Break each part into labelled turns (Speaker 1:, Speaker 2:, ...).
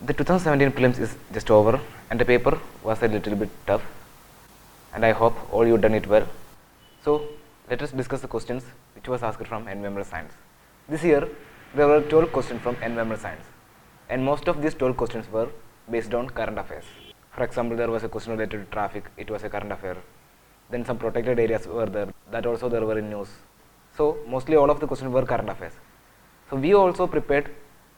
Speaker 1: The 2017 prelims is just over and the paper was a little bit tough, and I hope all you done it well. So let us discuss the questions which was asked from environmental science. This year there were 12 questions from environmental science, and most of these 12 questions were based on current affairs. For example, there was a question related to traffic, it was a current affair. Then some protected areas were there, that also there were in news. So mostly all of the questions were current affairs. So we also prepared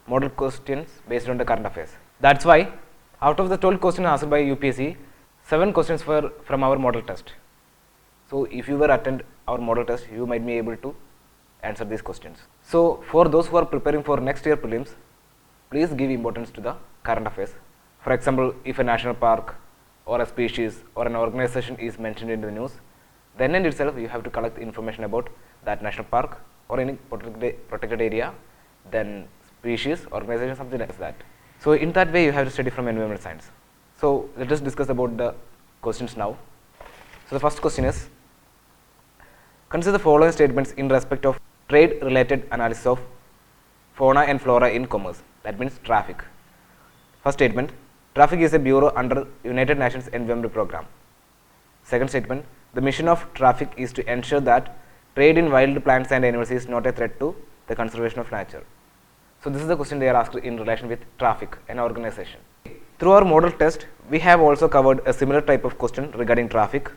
Speaker 1: model questions based on the current affairs. That's why out of the 12 questions asked by UPSC, 7 questions were from our model test. So if you were attend our model test, you might be able to answer these questions. So for those who are preparing for next year prelims, please give importance to the current affairs. For example, if a national park or a species or an organization is mentioned in the news, then in itself you have to collect information about that national park or any protected area, then species, organization, something like that. So in that way you have to study from environmental science. So let us discuss about the questions now. So the first question is, consider the following statements in respect of trade related analysis of fauna and flora in commerce, that means traffic. First statement, traffic is a bureau under United Nations Environment Program. Second statement, the mission of traffic is to ensure that trade in wild plants and animals is not a threat to the conservation of nature. So this is the question they are asked in relation with traffic, an organization. Through our model test, we have also covered a similar type of question regarding traffic.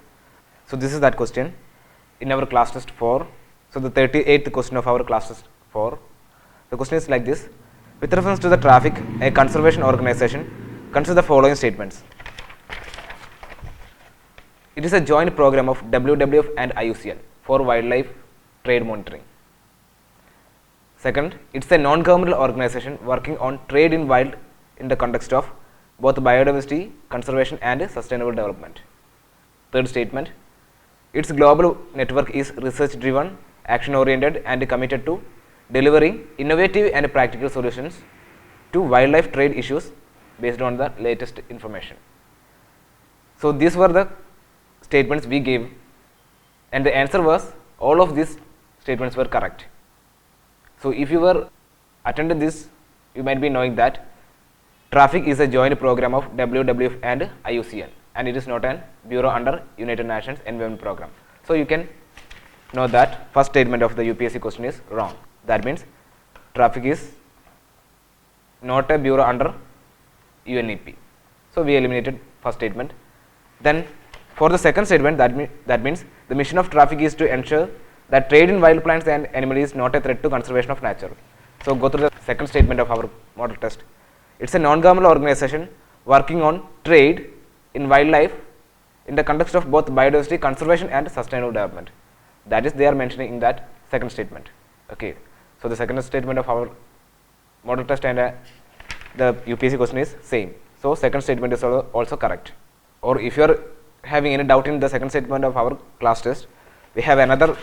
Speaker 1: So this is that question in our class test 4. So the 38th question of our class test 4. The question is like this: with reference to the traffic, a conservation organization, consider the following statements. It is a joint program of WWF and IUCN for wildlife trade monitoring. Second, it's a non-governmental organization working on trade in wild in the context of both biodiversity conservation and sustainable development. Third statement, its global network is research driven, action oriented and committed to delivering innovative and practical solutions to wildlife trade issues based on the latest information. So these were the statements we gave, and the answer was all of these statements were correct. So if you were attended this, you might be knowing that traffic is a joint program of WWF and IUCN, and it is not an bureau under United Nations Environment Program. So you can know that first statement of the UPSC question is wrong. That means traffic is not a bureau under UNEP. So we eliminated first statement. Then for the second statement, that means the mission of traffic is to ensure that trade in wild plants and animals is not a threat to conservation of nature. So go through the second statement of our model test. It's a non-governmental organization working on trade in wildlife in the context of both biodiversity conservation and sustainable development. That is, they are mentioning in that second statement. Okay. So the second statement of our model test and the UPSC question is same. So second statement is also correct. Or if you are having any doubt in the second statement of our class test, we have another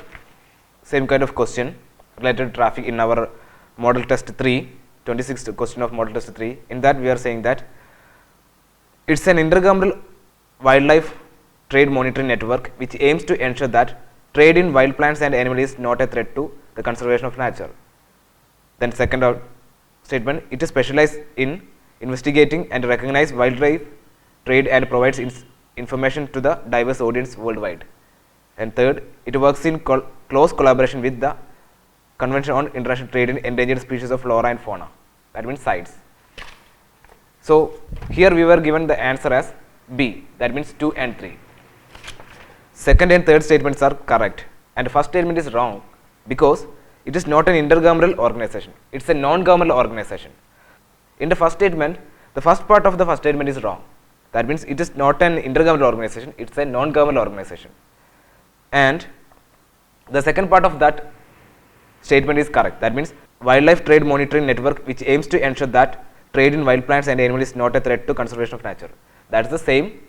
Speaker 1: same kind of question related to traffic in our model test 3, 26th question of model test 3. In that we are saying that it's an intergovernmental wildlife trade monitoring network which aims to ensure that trade in wild plants and animals is not a threat to the conservation of nature. Then second statement, it is specialized in investigating and recognize wildlife trade and provides information to the diverse audience worldwide. And third, it works in close collaboration with the Convention on International Trade in Endangered Species of Flora and Fauna, that means CITES. So here we were given the answer as B, that means 2 and 3. Second and third statements are correct, and first statement is wrong because it is not an intergovernmental organization, it's a non-governmental organization. In the first statement, the first part of the first statement is wrong. That means it is not an intergovernmental organization, it's a non-governmental organization. And the second part of that statement is correct. That means wildlife trade monitoring network which aims to ensure that trade in wild plants and animals is not a threat to conservation of nature. That is the same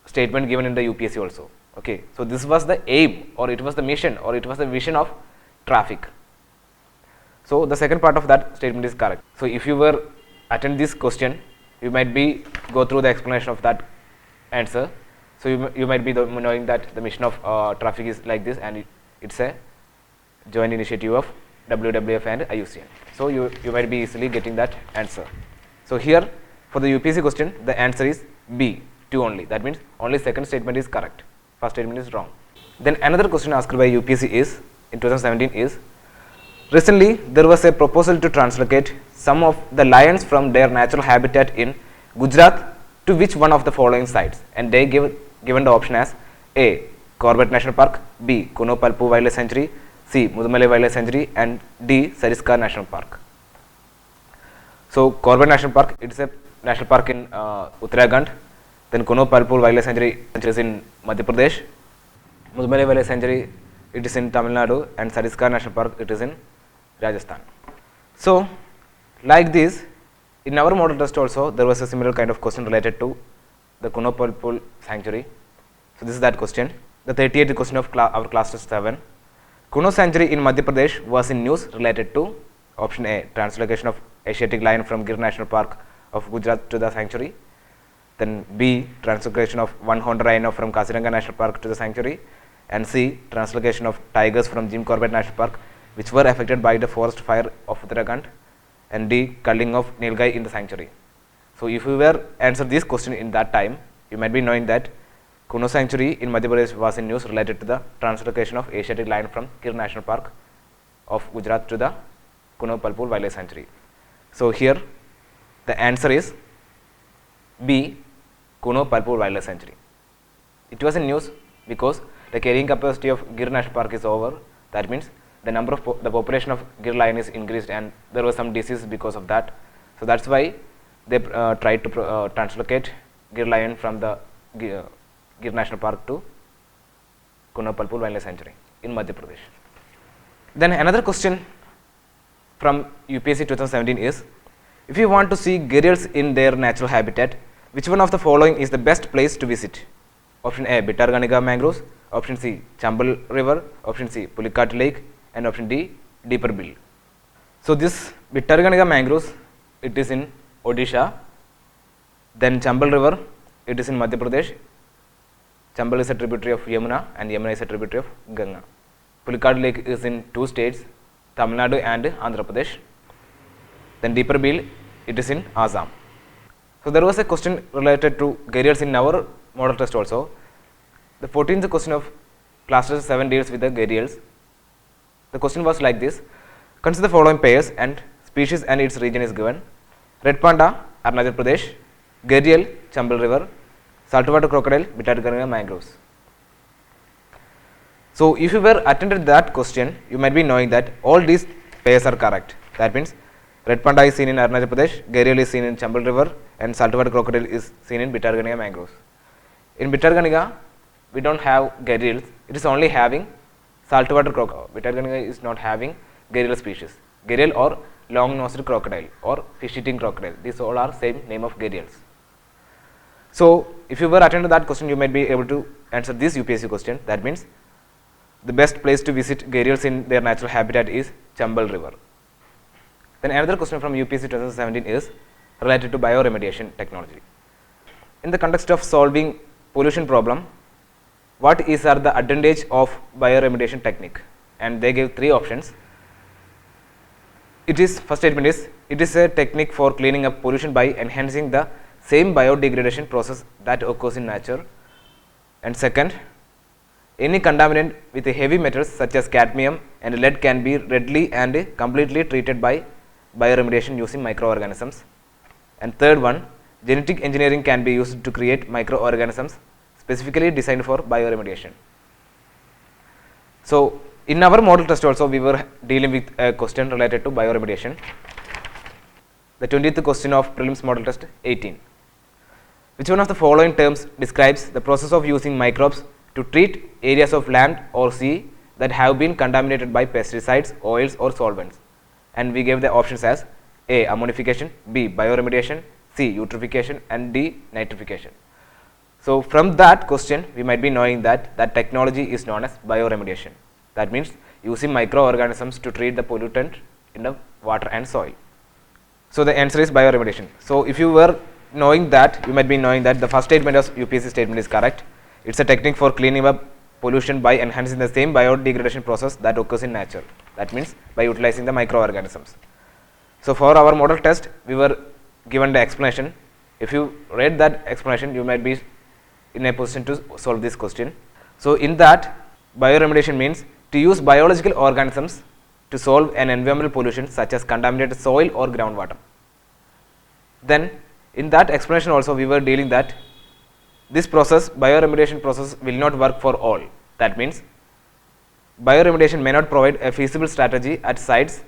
Speaker 1: statement given in the UPSC also. Okay. So this was the aim, or it was the mission, or it was the vision of traffic. So the second part of that statement is correct. So if you were attend this question, you might be go through the explanation of that answer. So you might be knowing that the mission of traffic is like this, and it's a joint initiative of WWF and IUCN. So you might be easily getting that answer. So here For the UPSC question, the answer is B, 2 only. That means only second statement is correct. First statement is wrong. Then another question asked by UPSC is, in 2017 is, recently there was a proposal to translocate some of the lions from their natural habitat in Gujarat to which one of the following sites? And they given the option as A, Corbett National Park, B, Kuno Palpu Wildlife Sanctuary, C, Mudumale Wildlife Sanctuary, and D, Sariskar National Park. So Corbett National Park, it is a national park in Uttarakhand. Then Kuno Palpu Wildlife Sanctuary is in Madhya Pradesh. Mudumale Wildlife Sanctuary, it is in Tamil Nadu, and Sariskar National Park, it is in Rajasthan. So like this, in our model test also there was a similar kind of question related to the Kuno Palpu Sanctuary. So this is that question. The 38th question of our class test 7. Kuno Sanctuary in Madhya Pradesh was in news related to option A, translocation of Asiatic lion from Gir National Park of Gujarat to the sanctuary. Then B, translocation of one-horned rhino from Kaziranga National Park to the sanctuary. And C, translocation of tigers from Jim Corbett National Park, which were affected by the forest fire of Uttarakhand. And D, culling of nilgai in the sanctuary. So if you were answer this question in that time, you might be knowing that Kuno Sanctuary in Madhya Pradesh was in news related to the translocation of Asiatic lion from Gir National Park of Gujarat to the Kuno Palpu Wildlife Sanctuary. So here the answer is B, Kuno Palpu Wildlife Sanctuary. It was in news because the carrying capacity of Gir National Park is over. That means the number of the population of Gir lion is increased, and there was some disease because of that. So that's why they tried to translocate Gir lion from the Gir National Park to Kuno Palpu Wildlife Sanctuary in Madhya Pradesh. Then another question from UPSC 2017 is, if you want to see gharials in their natural habitat, which one of the following is the best place to visit? Option A, Bittarganiga mangroves, option C, Chambal River, option C, Pulikat Lake, and option D, Deeper Bill. So this Bittarganiga mangroves, it is in Odisha. Then Chambal River, it is in Madhya Pradesh. Chambal is a tributary of Yamuna, and Yamuna is a tributary of Ganga. Pulikat Lake is in 2 states, Tamil Nadu and Andhra Pradesh. Then Deeper Bill, it is in Assam. So there was a question related to gharials in our model test also. The 14th question of class test 7 deals with the gharials. The question was like this: consider the following pairs and species and its region is given. Red panda, Arunachal Pradesh; gharial, Chambal River; saltwater crocodile, Bittarganiga mangroves. So if you were attended that question, you might be knowing that all these pairs are correct. That means red panda is seen in Arunachal Pradesh, gharial is seen in Chambal River, and saltwater crocodile is seen in Bittarganiga mangroves. In Bittarganiga, we don't have gharials, it is only having saltwater crocodile. Bittarganiga is not having gharial species. Gharial or long-nosed crocodile or fish-eating crocodile, these all are same name of gharials. So if you were attended that question, you might be able to answer this UPSC question. That means the best place to visit gharials in their natural habitat is Chambal River. Then another question from UPSC 2017 is related to bioremediation technology. In the context of solving pollution problem, what are the advantage of bioremediation technique? And they gave 3 options. First statement is, it is a technique for cleaning up pollution by enhancing the same biodegradation process that occurs in nature. And second, any contaminant with heavy metals such as cadmium and lead can be readily and completely treated by bioremediation using microorganisms. And third one, genetic engineering can be used to create microorganisms specifically designed for bioremediation. So in our model test also we were dealing with a question related to bioremediation. The 20th question of Prelims model test 18. Which one of the following terms describes the process of using microbes to treat areas of land or sea that have been contaminated by pesticides, oils or solvents? And we gave the options as A, ammonification, B, bioremediation, C, eutrophication, and D, nitrification. So from that question we might be knowing that that technology is known as bioremediation. That means using microorganisms to treat the pollutant in the water and soil. So the answer is bioremediation. So if you were knowing that, you might be knowing that the first statement of UPSC statement is correct. It's a technique for cleaning up pollution by enhancing the same biodegradation process that occurs in nature. That means by utilizing the microorganisms. So for our model test, we were given the explanation If you read that explanation, you might be in a position to solve this question. So in that, bioremediation means to use biological organisms to solve an environmental pollution such as contaminated soil or groundwater. Then in that explanation also we were dealing that this process, bioremediation process, will not work for all. That means bioremediation may not provide a feasible strategy at sites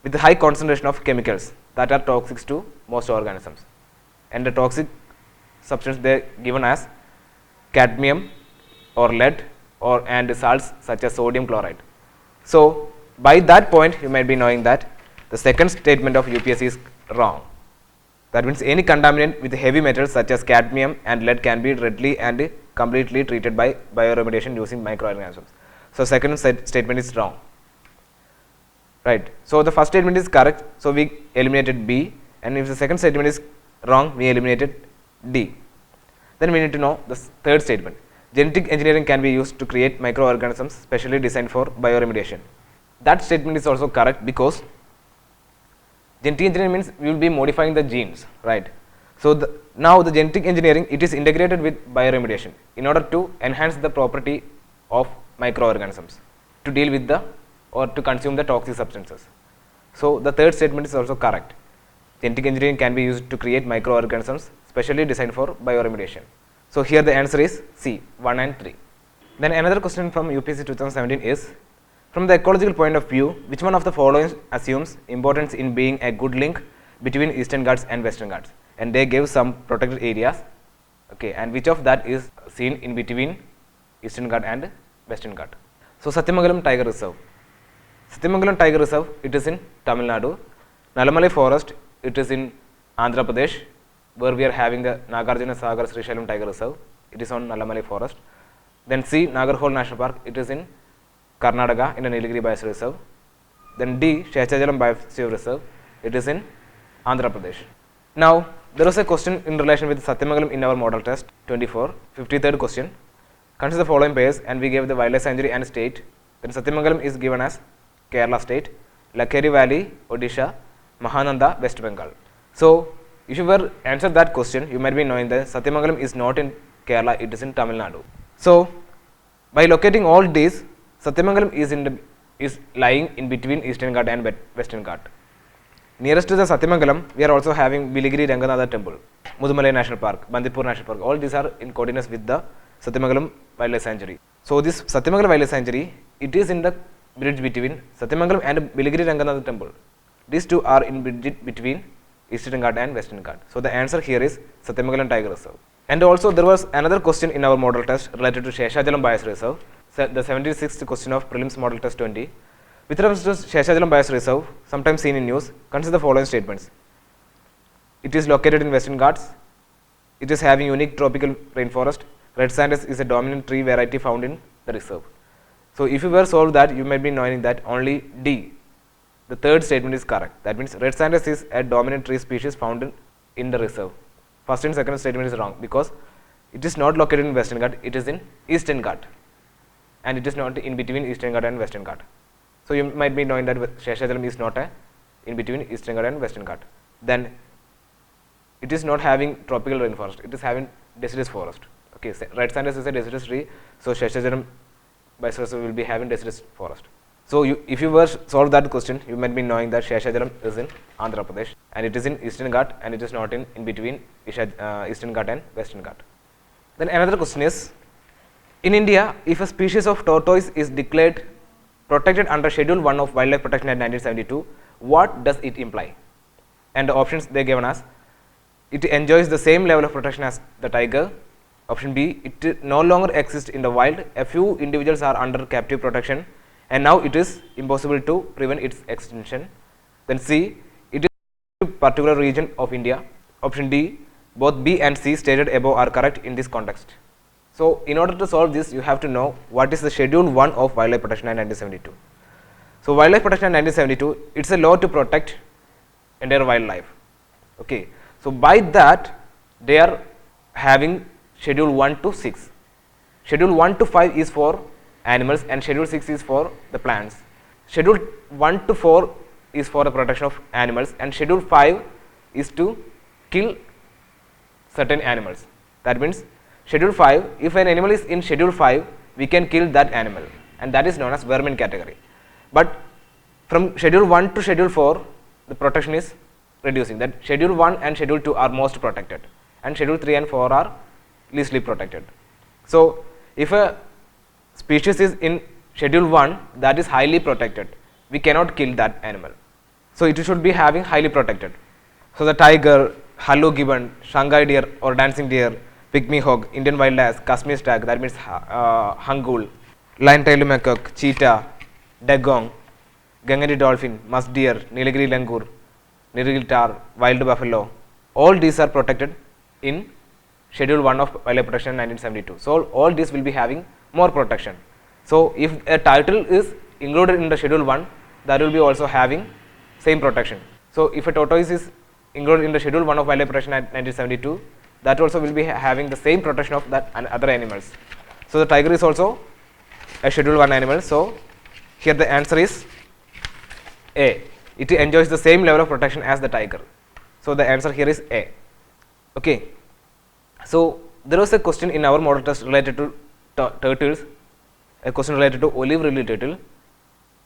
Speaker 1: with a high concentration of chemicals that are toxic to most organisms. And the toxic substance they are given as cadmium or lead and salts such as sodium chloride. So by that point you might be knowing that the second statement of UPSC is wrong. That means any contaminant with heavy metals such as cadmium and lead can be readily and completely treated by bioremediation using microorganisms. So second statement is wrong. Right. So the first statement is correct. So we eliminated B, and if the second statement is wrong, we eliminated D. Then we need to know the third statement. Genetic engineering can be used to create microorganisms specially designed for bioremediation. That statement is also correct because genetic engineering means we will be modifying the genes, right? So now the genetic engineering, it is integrated with bioremediation in order to enhance the property of microorganisms to deal with the or to consume the toxic substances. So the third statement is also correct. Genetic engineering can be used to create microorganisms specially designed for bioremediation. So here the answer is C, 1 and 3. Then another question from UPSC 2017 is, from the ecological point of view, which one of the following assumes importance in being a good link between Eastern Ghats and Western Ghats? And they gave some protected areas, okay, and which of that is seen in between Eastern Ghat and Western Ghat? So Satyamangalam Tiger Reserve. Satyamangalam Tiger Reserve, it is in Tamil Nadu. Nalamalai Forest, it is in Andhra Pradesh, where we are having the Nagarjuna Sagar Srisailam Tiger Reserve. It is on Nalamalai Forest. Then C, Nagarhole National Park, it is in Karnataka in the Nilgiri Biosphere Reserve. Then D, Sheshajalam Biosphere Reserve, it is in Andhra Pradesh. Now, there was a question in relation with Satyamangalam in our model test 24, 53rd question. Consider the following pairs, and we gave the wildlife sanctuary and state. Then Satyamangalam is given as Kerala state, Lakeri Valley, Odisha, Mahananda, West Bengal. So if you were answer that question, you might be knowing that Satyamangalam is not in Kerala, it is in Tamil Nadu. So by locating all these, Satyamangalam is lying in between Eastern Ghat and Western Ghat. Nearest to the Satyamangalam, we are also having Biligiri Ranganatha Temple, Mudumalai National Park, Bandipur National Park. All these are in coordinates with the Satyamangalam Wildlife Sanctuary. So this Satyamangalam Wildlife Sanctuary, it is in the bridge between Satyamangalam and Biligiri Ranganatha Temple. These two are in bridge between Eastern Ghat and Western Ghat. So the answer here is Satyamangalam Tiger Reserve. And also there was another question in our model test related to Sheshajalam Biosphere Reserve, the 76th question of Prelims Model Test 20. With reference to Sheshajalam Biosphere Reserve, sometimes seen in news, consider the following statements. It is located in Western Ghats. It is having unique tropical rainforest. Red sandus is a dominant tree variety found in the reserve. So if you were solved that, you might be knowing that only D, the third statement, is correct. That means red sandus is a dominant tree species found in the reserve. First and second statement is wrong because it is not located in Western Ghat, it is in Eastern Ghat, and it is not in between Eastern Ghat and Western Ghat. So you might be knowing that Sheshajalam is not in between Eastern Ghat and Western Ghat. Then it is not having tropical rainforest, it is having deciduous forest. Okay, red sandus is a deciduous tree, so Sheshajalam Biosphere will be having deciduous forest. So if you were solve that question, you might be knowing that Sheshajalam is in Andhra Pradesh and it is in Eastern Ghat and it is not in between Eastern Ghat and Western Ghat. Then another question is, in India, if a species of tortoise is declared protected under Schedule 1 of Wildlife Protection Act 1972, what does it imply? And the options they given us, it enjoys the same level of protection as the tiger. Option B, it no longer exists in the wild. A few individuals are under captive protection and now it is impossible to prevent its extinction. Then C, it is a particular region of India. Option D, both B and C stated above are correct in this context. So in order to solve this, you have to know what is the Schedule 1 of Wildlife Protection Act 1972. So Wildlife Protection Act 1972, it's a law to protect entire wildlife. Okay. So by that, they are having Schedule 1 to 6. Schedule 1 to 5 is for animals and Schedule 6 is for the plants. Schedule 1 to 4 is for the protection of animals and Schedule 5 is to kill certain animals. That means schedule 5, if an animal is in schedule 5, we can kill that animal, and that is known as vermin category. But from schedule 1 to schedule 4, the protection is reducing. That schedule 1 and schedule 2 are most protected, and schedule 3 and 4 are leastly protected. So if a species is in schedule 1 that is highly protected, we cannot kill that animal. So it should be having highly protected. So the tiger, Hallo gibbon, Shanghai deer or dancing deer, pygmy hog, Indian wild ass, Kashmir stag, that means hangul, lion-tailed macaque, cheetah, dugong, Gangari dolphin, musk deer, Nilgiri langur, Nilgiri tar, wild buffalo, all these are protected in schedule 1 of wildlife protection 1972. So all these will be having more protection. So if a title is included in the schedule 1, that will be also having same protection. So if a tortoise is included in the schedule 1 of wildlife protection 1972, that also will be having the same protection of that and other animals. So the tiger is also a schedule 1 animal. So here the answer is A. It enjoys the same level of protection as the tiger. So the answer here is A. Okay. So there was a question in our model test related to turtles, a question related to olive-ridley turtle.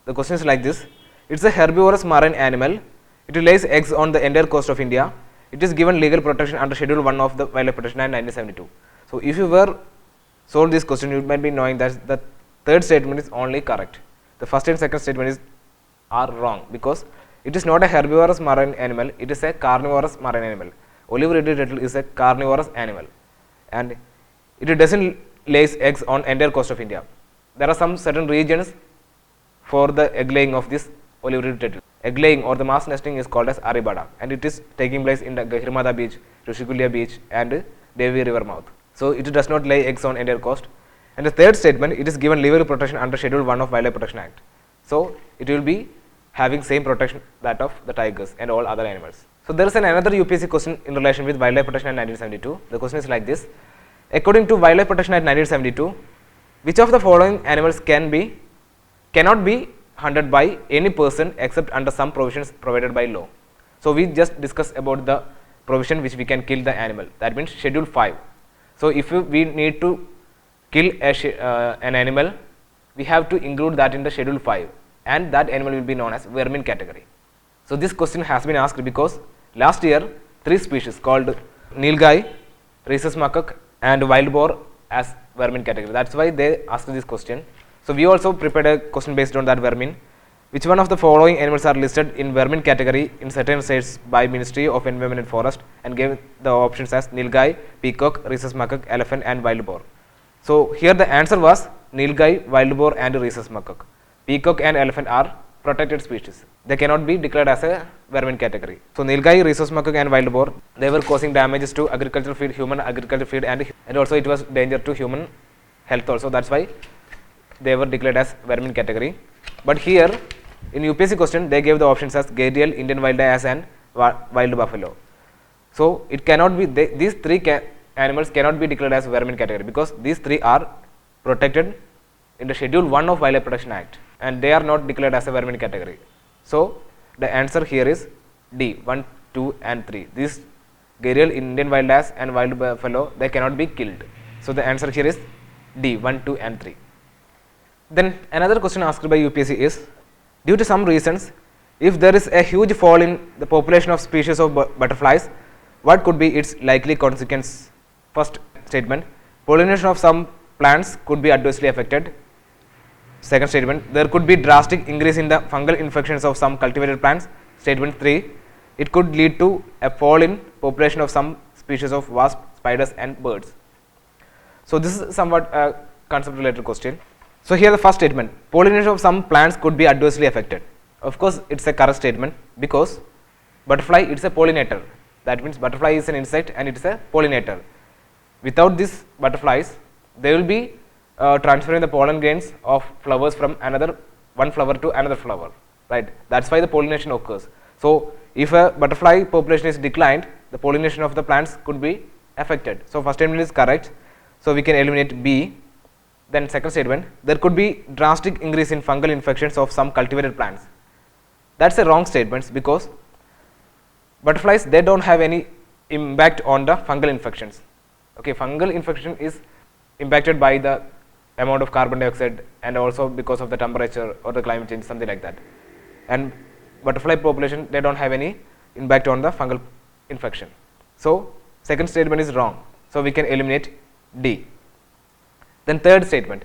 Speaker 1: The question is like this: it's a herbivorous marine animal. It lays eggs on the entire coast of India. It is given legal protection under Schedule 1 of the Wildlife Protection Act 1972. So if you were solved this question, you might be knowing that the third statement is only correct. The first and second statement are wrong, because it is not a herbivorous marine animal, it is a carnivorous marine animal. Olive-ridley turtle is a carnivorous animal, and it doesn't lays eggs on entire coast of India. There are some certain regions for the egg laying of this olive-ridley turtle. Egg laying or the mass nesting is called as Aribada, and it is taking place in the Gahirmada beach, Rishikulia beach and Devi river mouth. So it does not lay eggs on entire coast. And the third statement, it is given legal protection under Schedule 1 of Wildlife Protection Act. So it will be having same protection that of the tigers and all other animals. So there is another UPSC question in relation with Wildlife Protection Act 1972. The question is like this: according to Wildlife Protection Act 1972, which of the following animals cannot be hunted by any person except under some provisions provided by law? So we just discussed about the provision which we can kill the animal. That means Schedule 5. So if we need to kill an animal, we have to include that in the Schedule 5, and that animal will be known as vermin category. So this question has been asked because last year 3 species called nilgai, rhesus macaque and wild boar as vermin category. That's why they asked this question. So we also prepared a question based on that vermin. Which one of the following animals are listed in vermin category in certain states by Ministry of Environment and Forest, and gave the options as nilgai, peacock, rhesus macaque, elephant and wild boar. So here the answer was nilgai, wild boar and rhesus macaque. Peacock and elephant are protected species. They cannot be declared as a vermin category. So nilgai, rhesus macaque and wild boar, they were causing damages to agricultural feed, human agricultural feed, and also it was danger to human health also. That's why they were declared as vermin category. But here in UPSC question they gave the options as gharial, Indian wild ass and wild buffalo. So it cannot be, these 3 animals cannot be declared as vermin category, because these 3 are protected in the Schedule 1 of Wildlife Protection Act, and they are not declared as a vermin category. So the answer here is D, 1, 2 and 3. These gharial, Indian wild ass and wild buffalo, they cannot be killed. So the answer here is D, 1, 2 and 3. Then another question asked by UPSC is, due to some reasons, if there is a huge fall in the population of species of butterflies, what could be its likely consequence? First statement, pollination of some plants could be adversely affected. Second statement, there could be drastic increase in the fungal infections of some cultivated plants. Statement 3, it could lead to a fall in population of some species of wasps, spiders and birds. So this is somewhat a concept related question. So here the first statement, pollination of some plants could be adversely affected. Of course it's a correct statement, because butterfly, it's a pollinator. That means butterfly is an insect and it's a pollinator. Without these butterflies, they will be transferring the pollen grains of flowers from one flower to another flower, right? That's why the pollination occurs. So if a butterfly population is declined, the pollination of the plants could be affected. So first statement is correct, so we can eliminate B. Then second statement, there could be drastic increase in fungal infections of some cultivated plants. That's a wrong statement, because butterflies, they don't have any impact on the fungal infections. Okay, fungal infection is impacted by the amount of carbon dioxide and also because of the temperature or the climate change, something like that. And butterfly population, they don't have any impact on the fungal infection. So second statement is wrong. So we can eliminate D. Then third statement,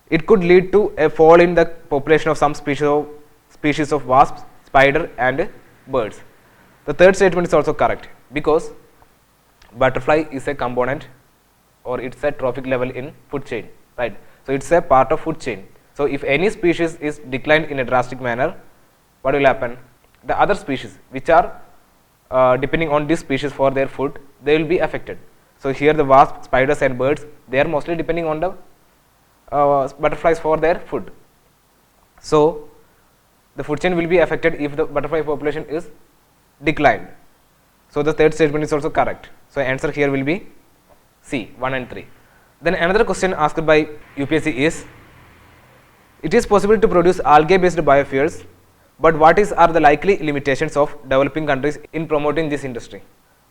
Speaker 1: it could lead to a fall in the population of some species of wasps, spider and birds. The third statement is also correct because butterfly is a component or it's a trophic level in food chain, right? So it's a part of food chain. So if any species is declined in a drastic manner, what will happen? The other species which are depending on this species for their food, they will be affected. So here the wasps, spiders and birds, they are mostly depending on the butterflies for their food. So the food chain will be affected if the butterfly population is declined. So the third statement is also correct. So answer here will be C, 1 and 3. Then another question asked by UPSC is, it is possible to produce algae based biofuels, but what are the likely limitations of developing countries in promoting this industry?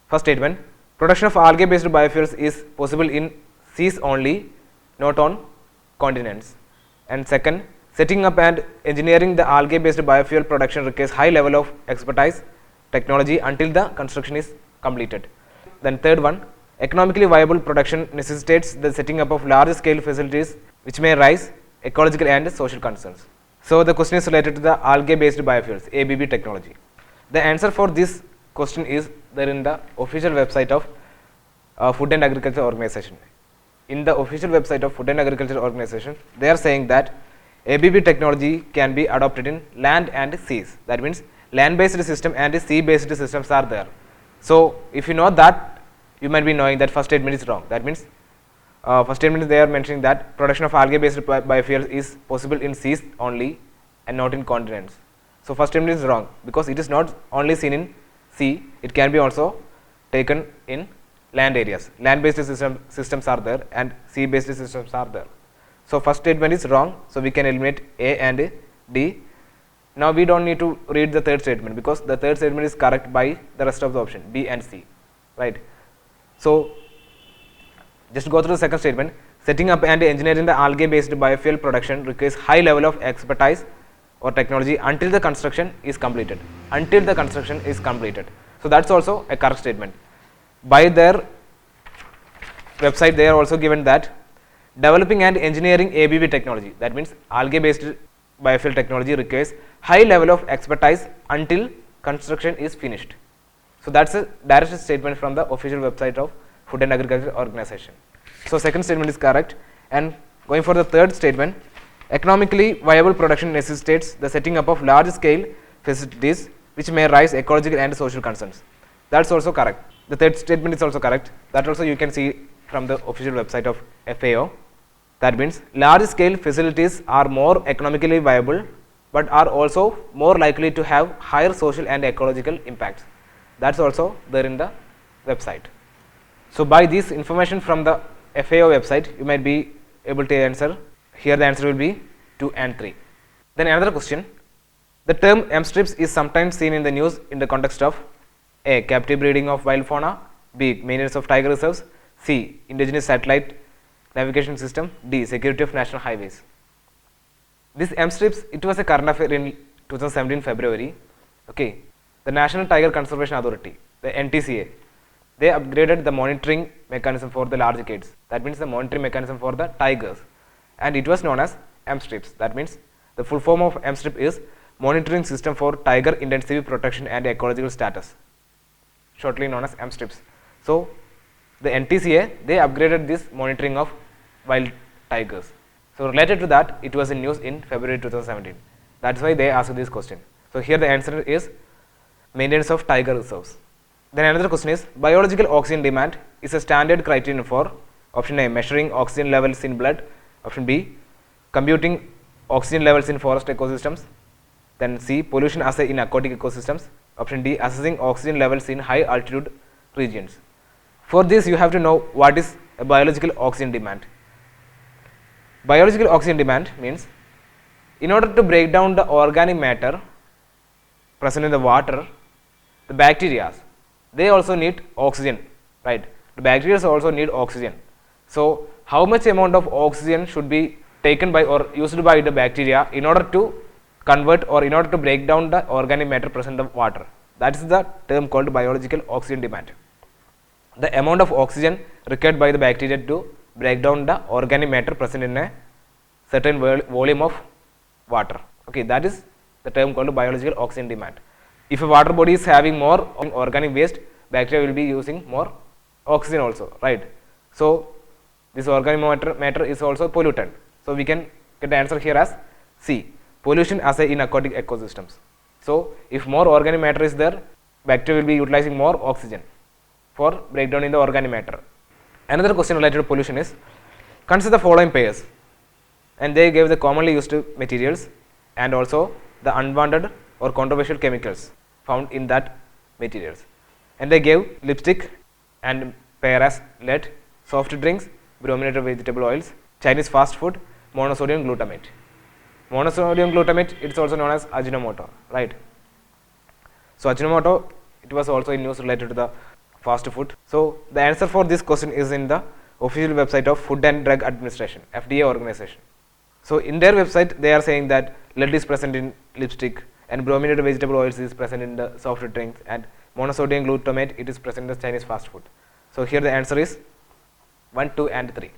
Speaker 1: First statement, production of algae based biofuels is possible in seas only, not on continents. And second, setting up and engineering the algae based biofuel production requires high level of expertise, technology until the construction is completed. Then third one, economically viable production necessitates the setting up of large scale facilities which may raise ecological and social concerns. So the question is related to the algae based biofuels, ABB technology. The answer for this question is there in the official website of Food and Agriculture Organization. In the official website of Food and Agriculture Organization, they are saying that ABB technology can be adopted in land and seas. That means land based system and sea based systems are there. So if you know that, you might be knowing that first statement is wrong. That means first statement they are mentioning that production of algae based biofuels is possible in seas only and not in continents. So first statement is wrong because it is not only seen in sea, it can be also taken in land areas. Land based systems are there and sea based systems are there. So first statement is wrong, so we can eliminate A and D. Now we don't need to read the third statement because the third statement is correct by the rest of the option B and C, right? So just go through the second statement. Setting up and engineering the algae based biofuel production requires high level of expertise or technology until the construction is completed. Until the construction is completed. So that's also a correct statement. By their website, they are also given that developing and engineering ABB technology, that means algae based biofuel technology, requires high level of expertise until construction is finished. So that's a direct statement from the official website of Food and Agriculture Organization. So second statement is correct. And going for the third statement, economically viable production necessitates the setting up of large scale facilities which may raise ecological and social concerns. That's also correct. The third statement is also correct. That also you can see from the official website of FAO. That means large scale facilities are more economically viable but are also more likely to have higher social and ecological impacts. That's also there in the website. So by this information from the FAO website, you might be able to answer. Here the answer will be 2 and 3. Then another question. The term M-strips is sometimes seen in the news in the context of A. Captive breeding of wild fauna, B. Maintenance of tiger reserves, C. Indigenous satellite navigation system, D. Security of national highways. This M-strips, it was a current affair in 2017 February. Okay. The National Tiger Conservation Authority, the NTCA, they upgraded the monitoring mechanism for the large kids. That means the monitoring mechanism for the tigers, and it was known as M-strips. That means the full form of M-strip is Monitoring System for Tiger Intensive Protection and Ecological Status, shortly known as M-strips. So the NTCA, they upgraded this monitoring of wild tigers. So related to that, it was in news in February 2017. That's why they asked this question. So here the answer is maintenance of tiger reserves. Then another question is, biological oxygen demand is a standard criterion for option A, measuring oxygen levels in blood, option B, computing oxygen levels in forest ecosystems, then C, pollution assay in aquatic ecosystems, option D, assessing oxygen levels in high altitude regions. For this you have to know what is a biological oxygen demand. Biological oxygen demand means in order to break down the organic matter present in the water, the bacteria, they also need oxygen, right? The bacteria also need oxygen. So how much amount of oxygen should be taken by or used by the bacteria in order to convert or in order to break down the organic matter present in the water? That is the term called biological oxygen demand. The amount of oxygen required by the bacteria to break down the organic matter present in a certain volume of water. Okay, that is the term called biological oxygen demand. If a water body is having more organic waste, bacteria will be using more oxygen also, right? So this organic matter is also pollutant. So we can get the answer here as C, pollution as in aquatic ecosystems. So if more organic matter is there, bacteria will be utilizing more oxygen for breakdown in the organic matter. Another question related to pollution is, consider the following pairs, and they gave the commonly used materials and also the unwanted or controversial chemicals found in that materials, and they gave lipstick and pair as lead, soft drinks, brominated vegetable oils, Chinese fast food, monosodium glutamate. Monosodium glutamate, it's also known as Ajinomoto, right? So Ajinomoto, it was also in news related to the fast food. So the answer for this question is in the official website of Food and Drug Administration, FDA organization. So in their website, they are saying that lead is present in lipstick and brominated vegetable oils is present in the soft drinks, and monosodium glutamate, it is present in the Chinese fast food. So here the answer is 1, 2 and 3.